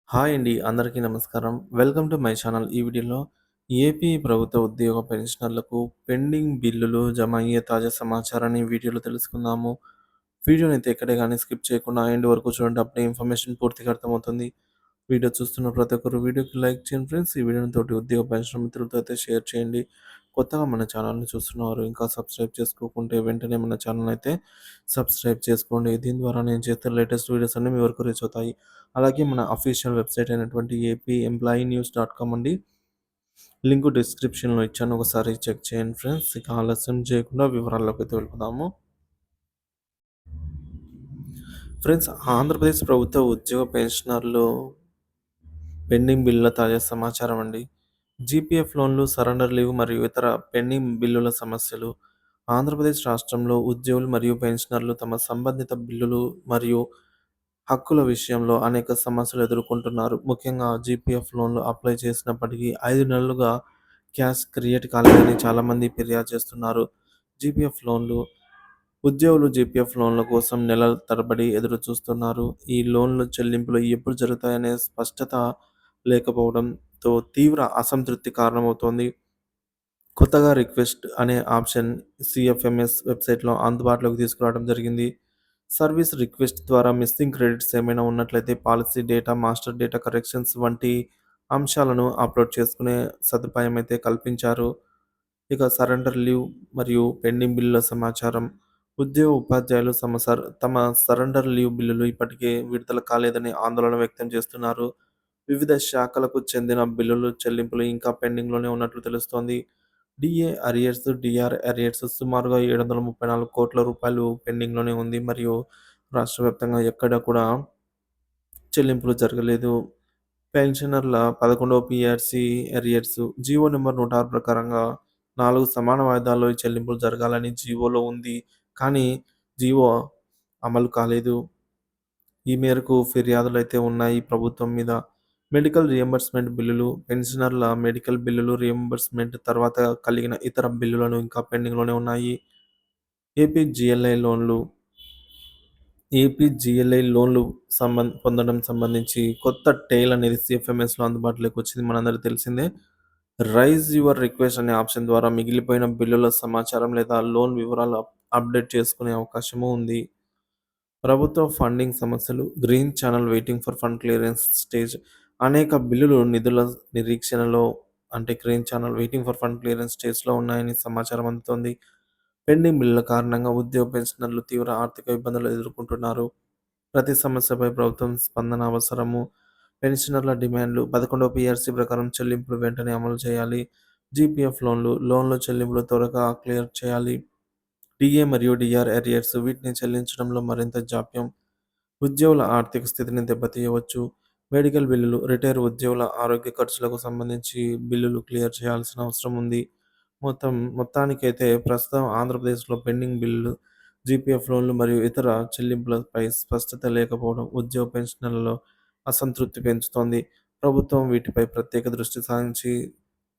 Hi అండి. అందరికీ నమస్కారం. Welcome to my channel. ఈ వీడియోలో ఏపీ ప్రభుత్వ ఉద్యోగ పెన్షనర్లకు పెండింగ్ బిల్లులు జమ అయ్యే తాజా సమాచారాన్ని ఈ వీడియోలో తెలుసుకుందాము. వీడియోనైతే ఎక్కడే గాని స్కిప్ చేయకుండా ఎండ్ వరకు చూడండి. అప్పుడే ఇన్ఫర్మేషన్ పూర్తిగా అర్థమవుతుంది. వీడియో చూస్తున్న ప్రతి ఒక్కరు వీడియోకి లైక్ చేయండి ఫ్రెండ్స్. ఈ వీడియోని తోటి ఉద్యోగ పెన్షన్ మిత్రులతో అయితే షేర్ చేయండి. కొత్తగా మన ఛానల్‌ని చూస్తున్నవారు ఇంకా సబ్స్క్రైబ్ చేసుకోకుంటే వెంటనే మన ఛానల్‌ని అయితే సబ్స్క్రైబ్ చేసుకోండి. దీని ద్వారా నేను చేస్తున్న లేటెస్ట్ వీడియోస్ అన్నీ మీ వరకు రీచ్ అవుతాయి. అలాగే మన అఫీషియల్ వెబ్‌సైట్ అయినటువంటి ఏపీఎంప్లాయీన్యూస్.కామ్ అండి. లింక్ డిస్క్రిప్షన్‌లో ఇచ్చాను. ఒకసారి చెక్ చేయండి ఫ్రెండ్స్. ఇక ఆలస్యం చేయకుండా వివరాల్లోకైతే వెళ్ళిపోదాము. ఫ్రెండ్స్, ఆంధ్రప్రదేశ్ ప్రభుత్వ ఉద్యోగ పెన్షనర్లు పెండింగ్ బిల్లుల తాజా సమాచారం అండి. జీపీఎఫ్ లోన్లు, సరెండర్ లీవ్ మరియు ఇతర పెండింగ్ బిల్లుల సమస్యలు. ఆంధ్రప్రదేశ్ రాష్ట్రంలో ఉద్యోగులు మరియు పెన్షనర్లు తమ సంబంధిత బిల్లులు మరియు హక్కుల విషయంలో అనేక సమస్యలు ఎదుర్కొంటున్నారు. ముఖ్యంగా జీపీఎఫ్ లోన్లు అప్లై చేసినప్పటికీ 5 నెలలుగా క్యాష్ క్రియేట్ కాలేదని చాలామంది ఫిర్యాదు చేస్తున్నారు. జీపీఎఫ్ లోన్లు ఉద్యోగులు జీపీఎఫ్ లోన్ల కోసం నెలల తరబడి ఎదురుచూస్తున్నారు. ఈ లోన్ల చెల్లింపులు ఎప్పుడు జరుగుతాయనే స్పష్టత లేకపోవడంతో తీవ్ర అసంతృప్తి కారణమవుతోంది. కొత్తగా రిక్వెస్ట్ అనే ఆప్షన్ సీఎఫ్ఎంఎస్ వెబ్‌సైట్‌లో అందుబాటులోకి తీసుకురావడం జరిగింది. సర్వీస్ రిక్వెస్ట్ ద్వారా మిస్సింగ్ క్రెడిట్స్ ఏమైనా ఉన్నట్లయితే policy data, master data corrections వంటి అంశాలను అప్‌లోడ్ చేసుకునే సదుపాయం అయితే కల్పించారు. ఇక సరెండర్ లీవ్ మరియు పెండింగ్ బిల్లుల సమాచారం. ఉపాధ్యాయులు తమ సరెండర్ లీవ్ బిల్లులు ఇప్పటికే విడుదల కాలేదని ఆందోళన వ్యక్తం చేస్తున్నారు. వివిధ శాఖలకు చెందిన బిల్లులు చెల్లింపులు ఇంకా పెండింగ్‌లోనే ఉన్నట్లు తెలుస్తోంది. డీఏ అరియర్స్, డీఆర్ అరియర్స్ సుమారుగా రూ. 734,00,00,000 పెండింగ్‌లోనే ఉంది మరియు రాష్ట్ర వ్యాప్తంగా ఎక్కడ కూడా చెల్లింపులు జరగలేదు. పెన్షనర్ల 11వ పీఆర్సీ అరియర్స్ జీవో నంబర్ 106 ప్రకారంగా 4 సమాన వాయిదాల్లో ఈ చెల్లింపులు జరగాలని జీవోలో ఉంది. కానీ జీవో అమలు కాలేదు. ఈ మేరకు ఫిర్యాదులైతే ఉన్నాయి ప్రభుత్వం మీద. మెడికల్ రియంబర్స్‌మెంట్ బిల్లులు, పెన్షనర్ల మెడికల్ బిల్లులు రియంబర్స్‌మెంట్ తర్వాత కలిగిన ఇతర బిల్లులను ఇంకా పెండింగ్‌లోనే ఉన్నాయి. ఏపీ జీఎల్ఐ లోన్లు ఏపీ జీఎల్ఐ లోన్లు పొందడం సంబంధించి కొత్త టెయిల్ అనేది సీఎఫ్ఎంఎస్‌లో అందుబాటులోకి వచ్చింది. మనందరికీ తెలిసిందే. రైజ్ యువర్ రిక్వెస్ట్ అనే ఆప్షన్ ద్వారా మిగిలిపోయిన బిల్లుల సమాచారం లేదా లోన్ వివరాలు అప్డేట్ చేసుకునే అవకాశము ఉంది. ప్రభుత్వ ఫండింగ్ సమస్యలు, green channel waiting for fund clearance stage. అనేక బిల్లులు నిధుల నిరీక్షణలో green channel waiting for fund clearance స్టేజ్‌లో ఉన్నాయని సమాచారం అందుతోంది. పెండింగ్ బిల్లుల కారణంగా ఉద్యోగ పెన్షనర్లు తీవ్ర ఆర్థిక ఇబ్బందులు ఎదుర్కొంటున్నారు. ప్రతి సమస్యపై ప్రభుత్వం స్పందన అవసరము. పెన్షనర్ల డిమాండ్లు 11వ పీఆర్సీ ప్రకారం చెల్లింపులు వెంటనే అమలు చేయాలి. జీపీఎఫ్ లోన్ల చెల్లింపులు త్వరగా క్లియర్ చేయాలి. డీఏ మరియు డీఆర్ అరియర్స్ వీటిని చెల్లించడంలో మరింత జాప్యం ఉద్యోగుల ఆర్థిక స్థితిని దెబ్బతీయవచ్చు. మెడికల్ బిల్లులు, రిటైర్ ఉద్యోగుల ఆరోగ్య ఖర్చులకు సంబంధించి బిల్లులు క్లియర్ చేయాల్సిన అవసరం ఉంది. మొత్తానికైతే ప్రస్తుతం ఆంధ్రప్రదేశ్‌లో పెండింగ్ బిల్లులు, జీపీఎఫ్ లోన్లు మరియు ఇతర చెల్లింపులపై స్పష్టత లేకపోవడం ఉద్యోగ పెన్షనర్లలో అసంతృప్తి పెంచుతోంది. ప్రభుత్వం వీటిపై ప్రత్యేక దృష్టి సారించి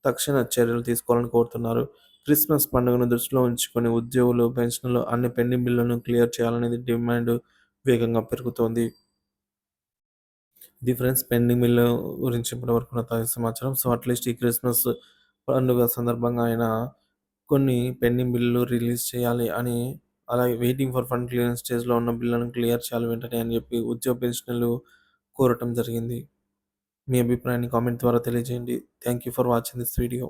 తక్షణ చర్యలు తీసుకోవాలని కోరుతున్నారు. క్రిస్మస్ పండుగను దృష్టిలో ఉంచుకొని ఉద్యోగులు, పెన్షనర్లు అన్ని పెండింగ్ బిల్లులను క్లియర్ చేయాలనేది డిమాండ్ వేగంగా పెరుగుతోంది. ఇది ఫ్రెండ్స్ పెండింగ్ బిల్లు గురించి ఇప్పటివరకు ఉన్న తాజా సమాచారం. సో, అట్‌లీస్ట్ ఈ క్రిస్మస్ పండుగ సందర్భంగా అయినా కొన్ని పెండింగ్ బిల్లులు రిలీజ్ చేయాలి అని, అలాగే వెయిటింగ్ ఫర్ ఫండ్ క్లియరెన్స్ స్టేజ్‌లో ఉన్న బిల్లులను క్లియర్ చేయాలి వెంటనే అని చెప్పి ఉద్యోగ పెన్షనర్లు కోరటం జరిగింది. మీ అభిప్రాయాన్ని కామెంట్ ద్వారా తెలియజేయండి. Thank you for watching this video.